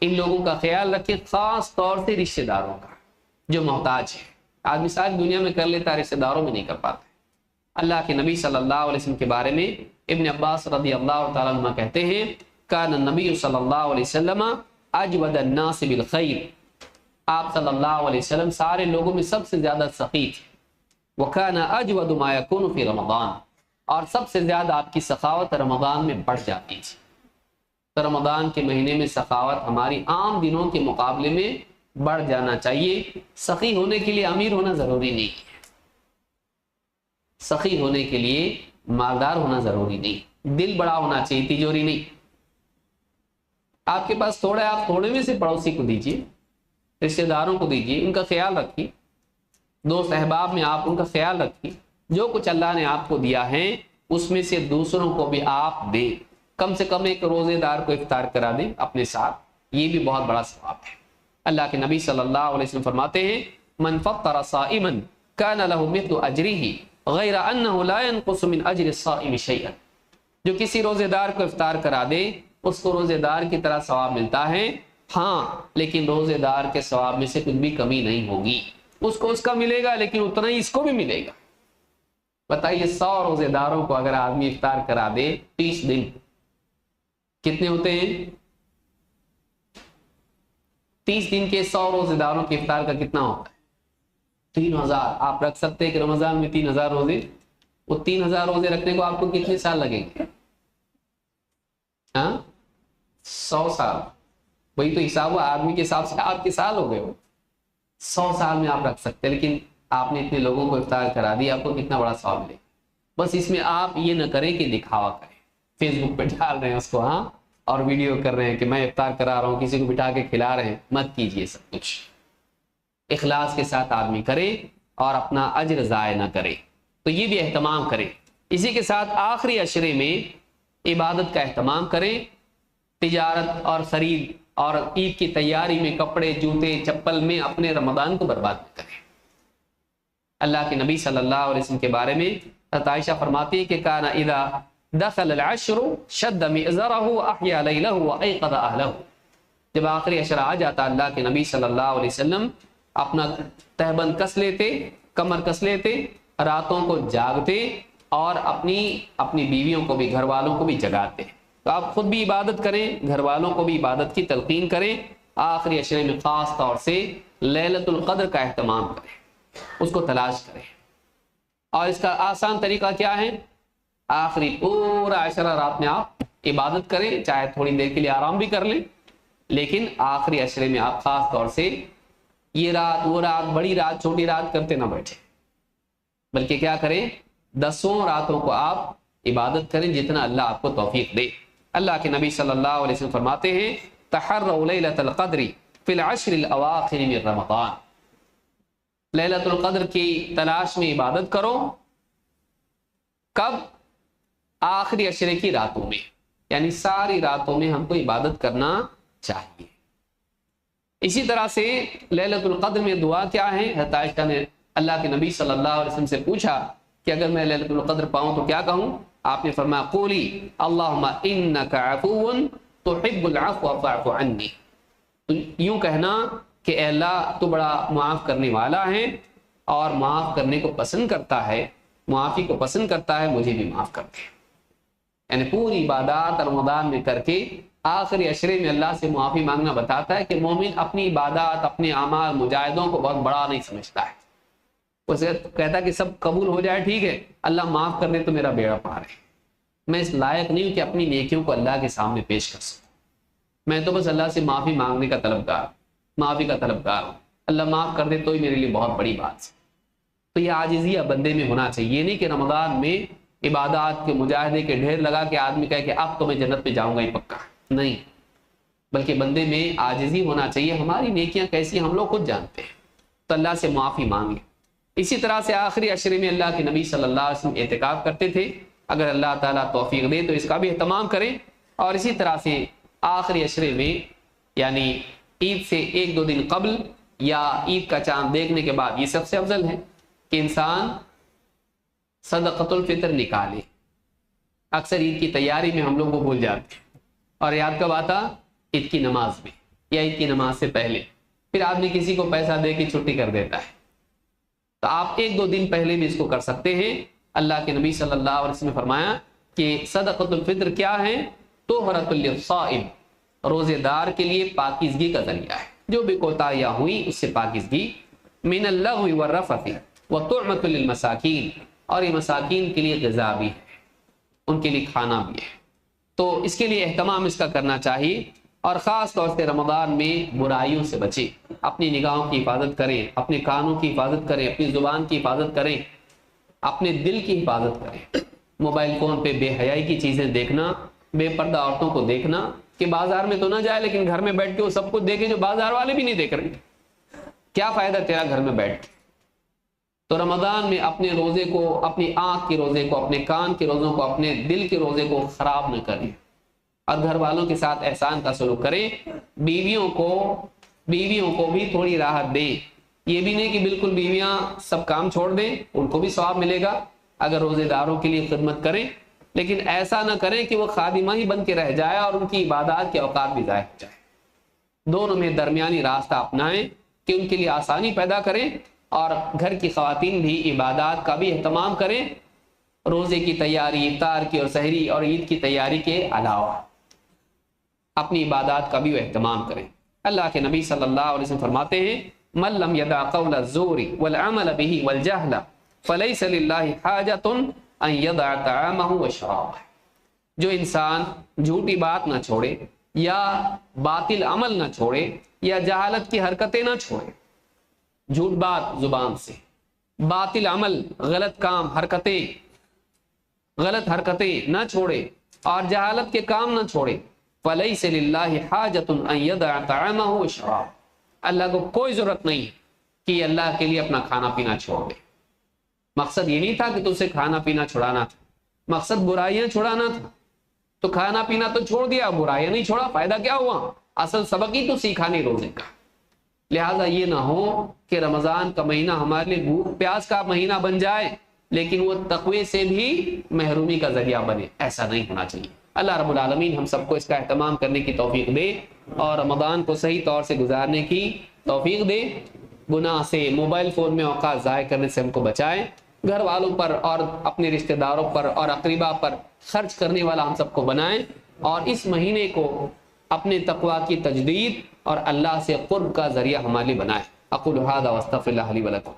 ان لوگوں کا خیال رکھیں، خاص طور سے رشتہ داروں کا جو محتاج ہے۔ آدمی ساری دنیا میں کر لیتا ہے، رشتہ داروں میں نہیں کر پاتا۔ اللہ کے نبی صلی اللہ علیہ وسلم کے بارے میں ابن عباس رضی اللہ تعالیٰ عنہ کہتے ہیں کان النبی صلی اللہ علیہ وسلم اجود الناس بالخیر، آپ صلی اللہ علیہ وسلم سارے لوگوں میں سب سے زیادہ سخی تھے۔ وکان اجود ما یکون فی رمضان، اور سب سے زیادہ آپ کی سخاوت رمضان میں بڑھ جاتی تھی۔ تو رمضان کے مہینے میں سخاوت ہماری عام دنوں کے مقابلے میں بڑھ جانا چاہیے۔ سخی ہونے کے لیے امیر ہونا ضروری نہیں ہے، سخی ہونے کے لیے مالدار ہونا ضروری نہیں، دل بڑا ہونا چاہیے، تجوری نہیں۔ آپ کے پاس تھوڑا ہے، آپ تھوڑے میں سے پڑوسی کو دیجیے، رشتہ داروں کو دیجیے، ان کا خیال رکھیے، دوست احباب میں آپ ان کا خیال رکھیے۔ جو کچھ اللہ نے آپ کو دیا ہے اس میں سے دوسروں کو بھی آپ دیں، کم سے کم ایک روزے دار کو افطار کرا دیں اپنے ساتھ، یہ بھی بہت بڑا ثواب ہے۔ اللہ کے نبی صلی اللہ علیہ وسلم فرماتے ہیں من فطر صائما كان له مثل اجره غیر انه لا ينقص من اجر الصائم شيئا، جو کسی روزے دار کو افطار کرا دے اس کو روزے دار کی طرح ثواب ملتا ہے، ہاں لیکن روزے دار کے ثواب میں سے کچھ بھی کمی نہیں ہوگی، اس کو اس کا ملے گا لیکن اتنا ہی اس کو بھی ملے گا۔ بتائیے 100 روزے داروں کو اگر آدمی افطار کرا دے 30 دن کتنے ہوتے ہیں؟ 30 دن کے 100 روزے داروں کے افطار کا کتنا ہوتا ہے؟ 3000۔ آپ رکھ سکتے ہیں کہ رمضان میں 3000 روزے، وہ 3000 روزے رکھنے کو آپ کو کتنے سال لگیں گے؟ ہاں 100 سال، وہی تو حساب ہوا، آدمی کے حساب سے آپ کے سال ہو گئے ہو، 100 سال میں آپ رکھ سکتے ہیں، لیکن آپ نے اتنے لوگوں کو افطار کرا دیا، آپ کو کتنا بڑا ثواب ملے گا۔ بس اس میں آپ یہ نہ کریں کہ دکھاوا کریں، فیس بک پہ ڈال رہے ہیں اس کو، ہاں، اور ویڈیو کر رہے ہیں کہ میں افطار کرا رہا ہوں، کسی کو بٹھا کے کھلا رہے ہیں، مت کیجئے سب کچھ۔ اخلاص کے ساتھ آدمی کرے اور اپنا اجر ضائع نہ کرے، تو یہ بھی اہتمام کرے۔ اسی کے ساتھ آخری عشرے میں عبادت کا اہتمام کریں، تجارت اور خرید اور عید کی تیاری میں کپڑے جوتے چپل میں اپنے رمضان کو برباد نہ کریں۔ اللہ کے نبی صلی اللہ علیہ وسلم کے بارے میں حضرت عائشہ فرماتی ہے کہ کان اذا دخل العشر شد مئزرہ واحیا لیلہ وایقظ اہلہ، جب آخری عشرہ آ جاتا اللہ کے نبی صلی اللہ علیہ وسلم اپنا تہبند کس لیتے، کمر کس لیتے، راتوں کو جاگتے اور اپنی بیویوں کو بھی، گھر والوں کو بھی جگاتے۔ تو آپ خود بھی عبادت کریں، گھر والوں کو بھی عبادت کی تلقین کریں، آخری عشرے میں خاص طور سے لیلۃ القدر کا اہتمام کریں، اس کو تلاش کریں۔ اور اس کا آسان طریقہ کیا ہے؟ آخری پورا عشرہ رات میں آپ عبادت کریں، چاہے تھوڑی دیر کے لیے آرام بھی کر لیں، لیکن آخری عشرے میں آپ خاص طور سے یہ رات وہ رات، بڑی رات چھوٹی رات کرتے نہ بیٹھے، بلکہ کیا کریں؟ 10 راتوں کو آپ عبادت کریں جتنا اللہ آپ کو توفیق دے۔ اللہ کے نبی صلی اللہ علیہ وسلم فرماتے ہیں تحروا لیلۃ القدر فی العشر الاواخر من رمضان، لیلۃ القدر کی تلاش میں عبادت کرو، کب؟ آخری عشرے کی راتوں میں، یعنی ساری راتوں میں ہم کو عبادت کرنا چاہیے۔ اسی طرح سے لیلۃ القدر میں دعا کیا ہے؟ حضرت عائشہ نے اللہ کے نبی صلی اللہ علیہ وسلم سے پوچھا کہ اگر میں لیلۃ القدر پاؤں تو کیا کہوں؟ آپ نے فرمایا قولی اللہم انک عفو تحب العفو فاعف عنی، یوں کہنا کہ اے اللہ تو بڑا معاف کرنے والا ہے اور معاف کرنے کو پسند کرتا ہے، معافی کو پسند کرتا ہے، مجھے بھی معاف کر دے۔ یعنی پوری عبادات رمضان میں کر کے آخری عشرے میں اللہ سے معافی مانگنا بتاتا ہے کہ مومن اپنی عبادات، اپنے اعمال، مجاہدوں کو بہت بڑا نہیں سمجھتا ہے، اسے کہتا ہے کہ سب قبول ہو جائے ٹھیک ہے، اللہ معاف کر دے تو میرا بیڑا پار ہے، میں اس لائق نہیں ہوں کہ اپنی نیکیوں کو اللہ کے سامنے پیش کر سکوں، میں تو بس اللہ سے معافی مانگنے کا طلبگار، معافی کا طلبگار ہوں، اللہ معاف کر دے تو ہی میرے لیے بہت بڑی بات ہے۔ تو یہ عاجزیہ بندے میں ہونا چاہیے، یہ نہیں کہ رمضان میں عبادات کے مجاہدے کے ڈھیر لگا کے آدمی کہے کہ اب تو میں جنت میں جاؤں گا ہی پکا، نہیں، بلکہ بندے میں عاجزی ہونا چاہیے، ہماری نیکیاں کیسی ہم لوگ خود جانتے ہیں، تو اللہ سے معافی مانگیں۔ اسی طرح سے آخری عشرے میں اللہ کے نبی صلی اللہ علیہ وسلم اعتکاف کرتے تھے، اگر اللہ تعالیٰ توفیق دے تو اس کا بھی اہتمام کریں۔ اور اسی طرح سے آخری عشرے میں یعنی عید سے 1-2 دن قبل یا عید کا چاند دیکھنے کے بعد، یہ سب سے افضل ہے کہ انسان صدقۃ الفطر نکالے۔ اکثر عید کی تیاری میں ہم لوگ وہ بھول جاتے ہیں، اور یاد کب آتا؟ عید کی نماز میں، یا عید کی نماز سے پہلے، پھر آدمی کسی کو پیسہ دے کے چھٹی کر دیتا ہے، تو آپ 1-2 دن پہلے بھی اس کو کر سکتے ہیں۔ اللہ کے نبی صلی اللہ علیہ وسلم نے فرمایا کہ صدقۃ الفطر کیا ہے؟ طہرۃ للصائم، روزے دار کے لیے پاکیزگی کا ذریعہ ہے، جو بھی کوتاہیاں ہوئی اس سے پاکیزگی، من اللغو والرفث وطعمۃ للمساکین، اور یہ مساکین کے لیے غذا بھی ہے، ان کے لیے کھانا بھی ہے، تو اس کے لیے اہتمام اس کا کرنا چاہیے۔ اور خاص طور سے رمضان میں برائیوں سے بچیں، اپنی نگاہوں کی حفاظت کریں، اپنے کانوں کی حفاظت کریں، اپنی زبان کی حفاظت کریں، اپنے دل کی حفاظت کریں۔ موبائل فون پہ بے حیائی کی چیزیں دیکھنا، بے پردہ عورتوں کو دیکھنا، کہ بازار میں تو نہ جائے لیکن گھر میں بیٹھ کے وہ سب کچھ دیکھے جو بازار والے بھی نہیں دیکھ رہے، کیا فائدہ تیرا گھر میں بیٹھ کے؟ تو رمضان میں اپنے روزے کو، اپنی آنکھ کے روزے کو، اپنے کان کے روزوں کو، اپنے دل کے روزے کو خراب نہ کریں، اور گھر والوں کے ساتھ احسان کا سلوک کریں۔ بیویوں کو بھی تھوڑی راحت دیں، یہ بھی نہیں کہ بالکل بیویاں سب کام چھوڑ دیں، ان کو بھی ثواب ملے گا اگر روزے داروں کے لیے خدمت کریں، لیکن ایسا نہ کریں کہ وہ خادمہ ہی بن کے رہ جائے اور ان کی عبادات کے اوقات بھی ضائع ہو جائے۔ دونوں میں درمیانی راستہ اپنائیں کہ ان کے لیے آسانی پیدا کریں، اور گھر کی خواتین بھی عبادات کا بھی اہتمام کریں، روزے کی تیاری، افطار کی اور سحری اور عید کی تیاری کے علاوہ اپنی عبادات کا بھی وہ اہتمام کریں۔ اللہ کے نبی صلی اللہ علیہ وسلم فرماتے ہیں من لم يدع قول الزور والعمل به والجهل فليس لله حاجة ان يدع طعامه وشرابه، جو انسان جھوٹی بات نہ چھوڑے، یا باطل عمل نہ چھوڑے، یا جہالت کی حرکتیں نہ چھوڑے، جھوٹ بات زبان سے، باطل عمل، غلط کام، غلط حرکتیں نہ چھوڑے، اور جہالت کے کام نہ چھوڑے، فَلَيْسَ لِلَّهِ حَاجَةٌ أَن يَدَعَ طَعَامَهُ وَشَرَابَهُ، اللہ کو کوئی ضرورت نہیں کہ یہ اللہ کے لیے اپنا کھانا پینا چھوڑ دے۔ مقصد یہ نہیں تھا کہ تو اسے کھانا پینا چھڑانا تھا، مقصد برائیاں چھڑانا تھا، تو کھانا پینا تو چھوڑ دیا، برائیاں نہیں چھوڑا، فائدہ کیا ہوا؟ اصل سبق ہی تو سیکھا نہیں روزے کا۔ لہذا یہ نہ ہو کہ رمضان کا مہینہ ہمارے لیے بھوک پیاس کا مہینہ بن جائے لیکن وہ تقوی سے بھی محرومی کا ذریعہ بنے، ایسا نہیں ہونا چاہیے۔ اللہ رب العالمین ہم سب کو اس کا اہتمام کرنے کی توفیق دے، اور رمضان کو صحیح طور سے گزارنے کی توفیق دے، گناہ سے، موبائل فون میں اوقات ضائع کرنے سے ہم کو بچائے، گھر والوں پر اور اپنے رشتہ داروں پر اور اقربا پر خرچ کرنے والا ہم سب کو بنائیں، اور اس مہینے کو اپنے تقوی کی تجدید اور اللہ سے قرب کا ذریعہ ہمارے لیے بنائے۔ اقول ھذا واستغفر اللہ لی ولکم۔